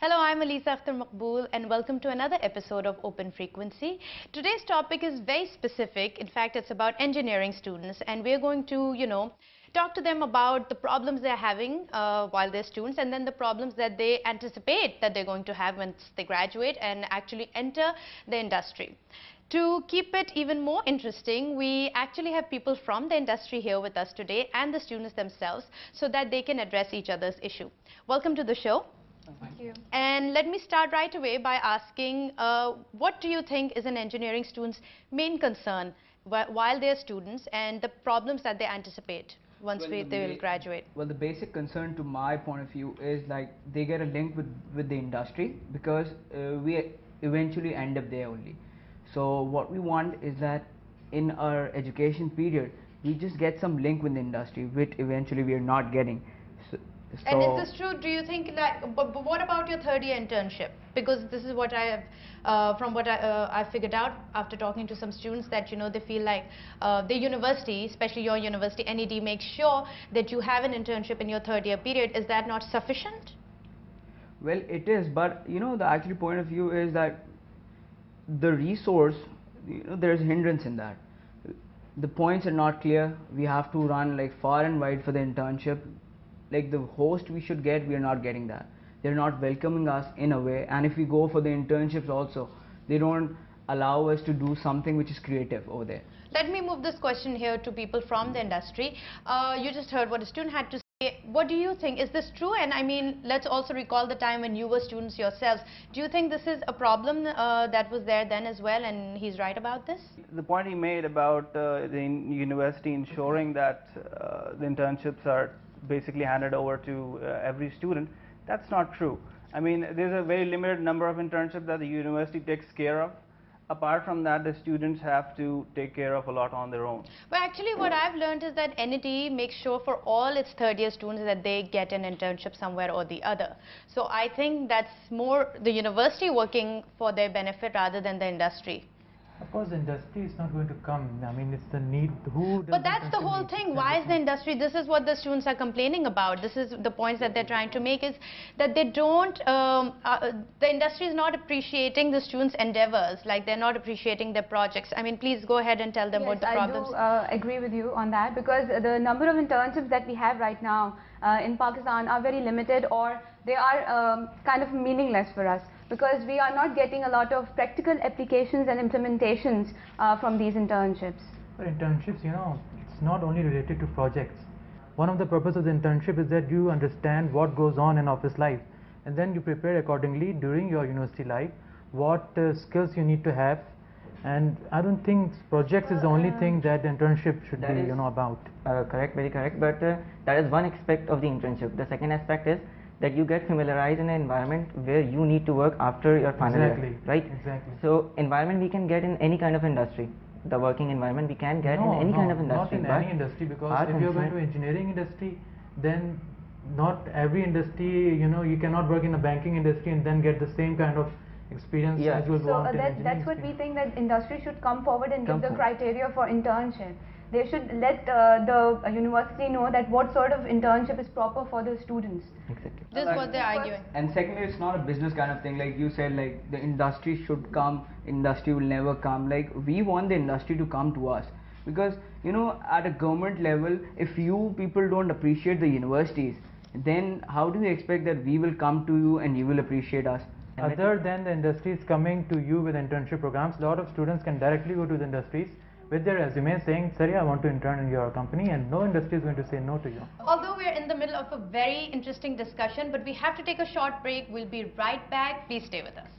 Hello, I'm Alisa Akhtar Maqbool and welcome to another episode of Open Frequency. Today's topic is very specific. In fact, it's about engineering students and we're going to, talk to them about the problems they're having while they're students and then the problems that they anticipate that they're going to have once they graduate and actually enter the industry. To keep it even more interesting, we actually have people from the industry here with us today and the students themselves so that they can address each other's issue. Welcome to the show. Thank you. And let me start right away by asking, what do you think is an engineering student's main concern while they're students and the problems that they anticipate once they will graduate? Well, the basic concern to my point of view is like they get a link with the industry because we eventually end up there only. So what we want is that in our education period, we just get some link with the industry, which eventually we are not getting. And is this true? Do you think that, but what about your third year internship? Because this is what I have, from what I figured out after talking to some students that, they feel like the university, especially your university, NED, makes sure that you have an internship in your third year period. Is that not sufficient? Well, it is, but the actual point of view is that the resource, there is a hindrance in that. The points are not clear. We have to run like far and wide for the internship. Like the host we should get, we are not getting that. They're not welcoming us in a way, and if we go for the internships also, they don't allow us to do something which is creative over there. Let me move this question here to people from the industry. You just heard what a student had to say. What do you think? Is this true? And I mean, let's also recall the time when you were students yourselves. Do you think this is a problem that was there then as well, and he's right about this? The point he made about the university ensuring that the internships are basically handed over to every student, that's not true. I mean, there's a very limited number of internships that the university takes care of. Apart from that, the students have to take care of a lot on their own. Well, actually what I've learned is that NED makes sure for all its third year students that they get an internship somewhere or the other. So I think that's more the university working for their benefit rather than the industry. Of course, the industry is not going to come. I mean, it's the need. But that's the whole thing. Why is the industry? This is what the students are complaining about. This is the points that they're trying to make, is that they don't. The industry is not appreciating the students' endeavors. Like they're not appreciating their projects. I mean, please go ahead and tell them what the problems. I do agree with you on that, because the number of internships that we have right now in Pakistan are very limited, or they are kind of meaningless for us, because we are not getting a lot of practical applications and implementations from these internships. For internships, it's not only related to projects. One of the purposes of the internship is that you understand what goes on in office life, and then you prepare accordingly during your university life what skills you need to have. And I don't think projects is the only thing that the internship should be about. Correct, very correct, but that is one aspect of the internship. The second aspect is that you get familiarized in an environment where you need to work after your final year, right? Exactly. So environment we can get in any kind of industry. The working environment we can get in any kind of industry. Not in any industry, because if you're going to engineering industry, then not every industry, you cannot work in a banking industry and then get the same kind of experience as you will want in engineering. That's what we think, that industry should come forward and give the criteria for internship. They should let the university know that what sort of internship is proper for the students. Exactly. This is what they're arguing. And secondly, it's not a business kind of thing. Like you said, like the industry should come, industry will never come. Like we want the industry to come to us, because at a government level, if you people don't appreciate the universities, then how do you expect that we will come to you and you will appreciate us? Other than the industries coming to you with internship programs, a lot of students can directly go to the industries with their resume saying, "Sorry, I want to intern in your company," and no industry is going to say no to you. Although we are in the middle of a very interesting discussion, but we have to take a short break. We'll be right back. Please stay with us.